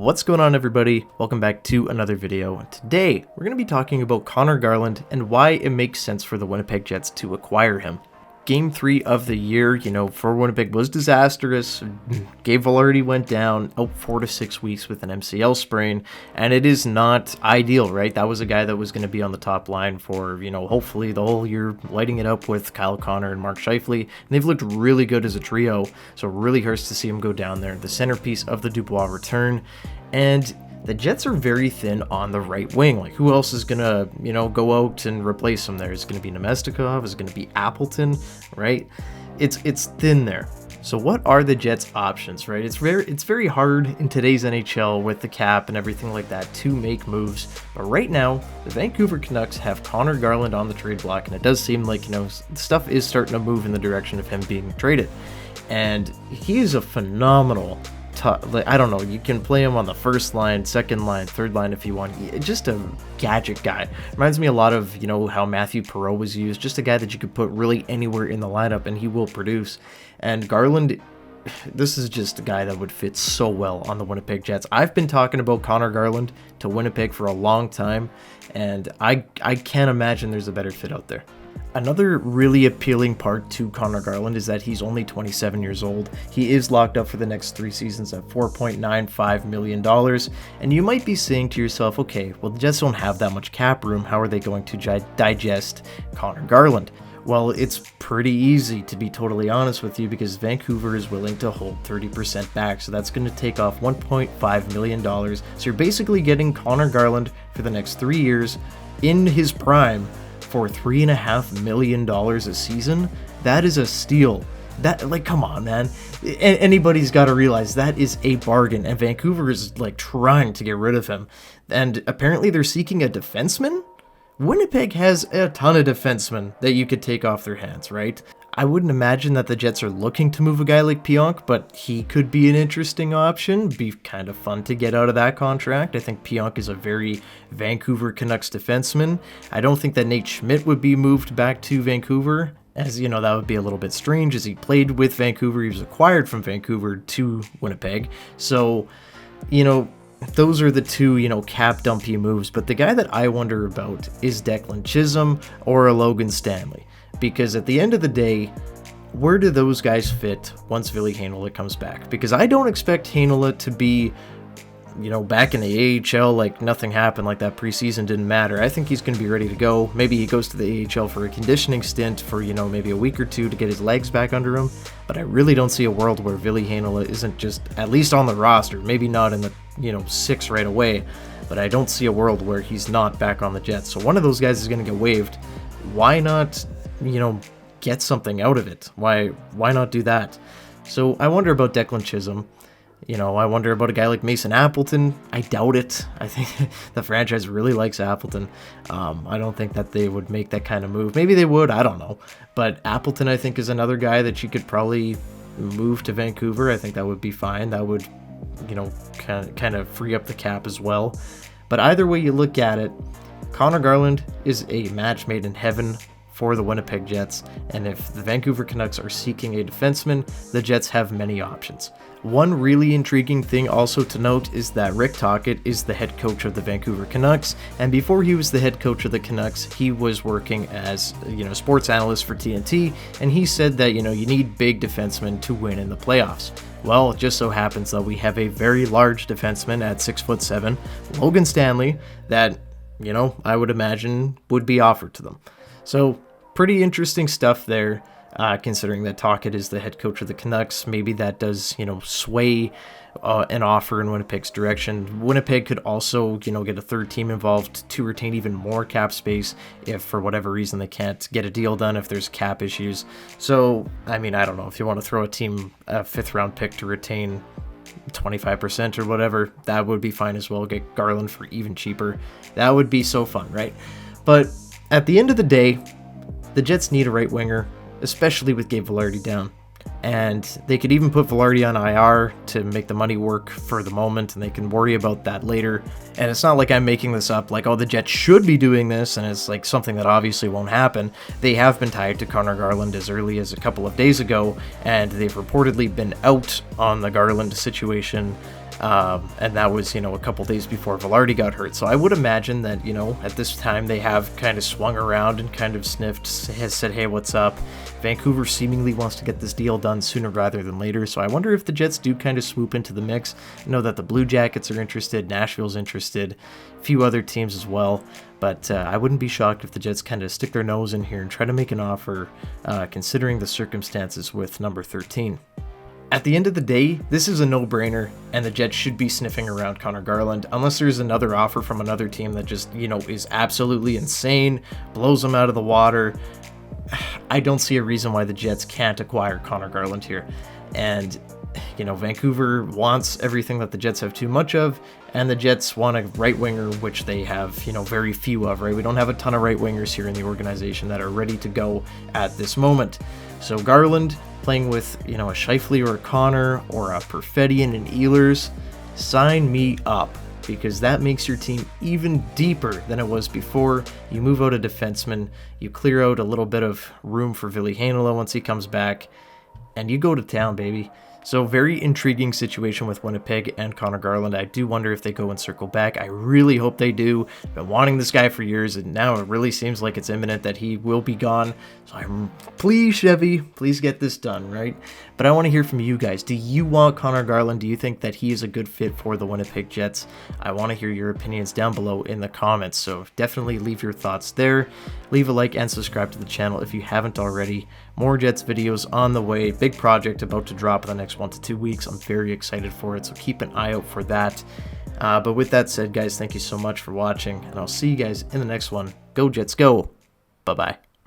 What's going on, everybody? Welcome back to another video. Today, we're going to be talking about Conor Garland and why it makes sense for the Winnipeg Jets to acquire him. Game 3 of the year, for Winnipeg was disastrous. Gabe Vilardi went down, out 4 to 6 weeks with an MCL sprain, and it is not ideal, right? That was a guy that was going to be on the top line for, hopefully the whole year, lighting it up with Kyle Connor and Mark Scheifele, and they've looked really good as a trio, so it really hurts to see him go down there. The centerpiece of the Dubois return, and the Jets are very thin on the right wing. Like, who else is gonna, go out and replace him there? Is it gonna be Nemestikov? Is it gonna be Appleton? Right? It's thin there. So what are the Jets' options, right? It's very hard in today's NHL with the cap and everything like that to make moves. But right now, the Vancouver Canucks have Conor Garland on the trade block, and it does seem like, stuff is starting to move in the direction of him being traded. And he is a phenomenal, I don't know, you can play him on the first line, second line, third line if you want. Just a gadget guy. Reminds me a lot of, how Matthew Perreault was used. Just a guy that you could put really anywhere in the lineup and he will produce. And Garland, this is just a guy that would fit so well on the Winnipeg Jets. I've been talking about Conor Garland to Winnipeg for a long time, and I can't imagine there's a better fit out there. Another really appealing part to Conor Garland is that he's only 27 years old. He is locked up for the next 3 seasons at $4.95 million. And you might be saying to yourself, okay, well, the Jets don't have that much cap room. How are they going to digest Conor Garland? Well, it's pretty easy, to be totally honest with you, because Vancouver is willing to hold 30% back. So that's going to take off $1.5 million. So you're basically getting Conor Garland for the next 3 years in his prime for $3.5 million a season. That is a steal. Come on, man. Anybody's got to realize that is a bargain, and Vancouver is trying to get rid of him. And apparently they're seeking a defenseman. Winnipeg has a ton of defensemen that you could take off their hands, right? I wouldn't imagine that the Jets are looking to move a guy like Pionk, but he could be an interesting option. Be kind of fun to get out of that contract. I think Pionk is a very Vancouver Canucks defenseman. I don't think that Nate Schmidt would be moved back to Vancouver, as that would be a little bit strange, as he played with Vancouver. He was acquired from Vancouver to Winnipeg. So, those are the two, cap dumpy moves. But the guy that I wonder about is Declan Chisholm or a Logan Stanley. Because at the end of the day, where do those guys fit once Ville Heinola comes back? Because I don't expect Heinola to be, back in the AHL like nothing happened, like that preseason didn't matter. I think he's going to be ready to go. Maybe he goes to the AHL for a conditioning stint for, maybe a week or two to get his legs back under him. But I really don't see a world where Ville Heinola isn't just at least on the roster. Maybe not in the, 6 right away. But I don't see a world where he's not back on the Jets. So one of those guys is going to get waived. Why not, get something out of it? Why not do that? So I wonder about Declan Chisholm. I wonder about a guy like Mason Appleton. I doubt it. I think the franchise really likes Appleton. I don't think that they would make that kind of move. Maybe they would. I don't know. But Appleton, I think, is another guy that you could probably move to Vancouver. I think that would be fine. That would, kind of free up the cap as well. But either way you look at it, Conor Garland is a match made in heaven for the Winnipeg Jets, and if the Vancouver Canucks are seeking a defenseman, the Jets have many options. One really intriguing thing also to note is that Rick Tocchet is the head coach of the Vancouver Canucks, and before he was the head coach of the Canucks, he was working as, sports analyst for TNT, and he said that, you need big defensemen to win in the playoffs. Well, it just so happens that we have a very large defenseman at 6'7", Logan Stanley, that, I would imagine would be offered to them. So, pretty interesting stuff there, considering that Tocchet is the head coach of the Canucks. Maybe that does, sway an offer in Winnipeg's direction. Winnipeg could also, get a third team involved to retain even more cap space if, for whatever reason, they can't get a deal done if there's cap issues. So, I don't know, if you want to throw a team a 5th-round pick to retain 25% or whatever, that would be fine as well. Get Garland for even cheaper. That would be so fun, right? But at the end of the day, the Jets need a right winger, especially with Gabe Vilardi down. And they could even put Vilardi on IR to make the money work for the moment, and they can worry about that later. And it's not like I'm making this up, like, oh, the Jets should be doing this, and it's like something that obviously won't happen. They have been tied to Conor Garland as early as a couple of days ago, and they've reportedly been out on the Garland situation And that was, a couple days before Velarde got hurt. So I would imagine that, at this time they have kind of swung around and kind of sniffed, has said, hey, what's up? Vancouver seemingly wants to get this deal done sooner rather than later. So I wonder if the Jets do kind of swoop into the mix. I know that the Blue Jackets are interested, Nashville's interested, a few other teams as well. But I wouldn't be shocked if the Jets kind of stick their nose in here and try to make an offer, considering the circumstances with number 13. At the end of the day, this is a no-brainer, and the Jets should be sniffing around Conor Garland, unless there's another offer from another team that just, is absolutely insane, blows them out of the water. I don't see a reason why the Jets can't acquire Conor Garland here. And, Vancouver wants everything that the Jets have too much of, and the Jets want a right winger, which they have, very few of, right? We don't have a ton of right wingers here in the organization that are ready to go at this moment. So Garland playing with, a Scheifele or a Connor or a Perfetti and an Ehlers, sign me up, because that makes your team even deeper than it was before. You move out a defenseman, you clear out a little bit of room for Ville Heinola once he comes back, and you go to town, baby. So very intriguing situation with Winnipeg and Conor Garland. I do wonder if they go and circle back. I really hope they do. I've been wanting this guy for years, and now it really seems like it's imminent that he will be gone. So please, Chevy, please get this done, right? But I want to hear from you guys. Do you want Conor Garland? Do you think that he is a good fit for the Winnipeg Jets? I want to hear your opinions down below in the comments, so definitely leave your thoughts there. Leave a like and subscribe to the channel if you haven't already. More Jets videos on the way. Big project about to drop in the next 1 to 2 weeks. I'm very excited for it, so keep an eye out for that. But with that said, guys, thank you so much for watching, and I'll see you guys in the next one. Go Jets, go! Bye-bye.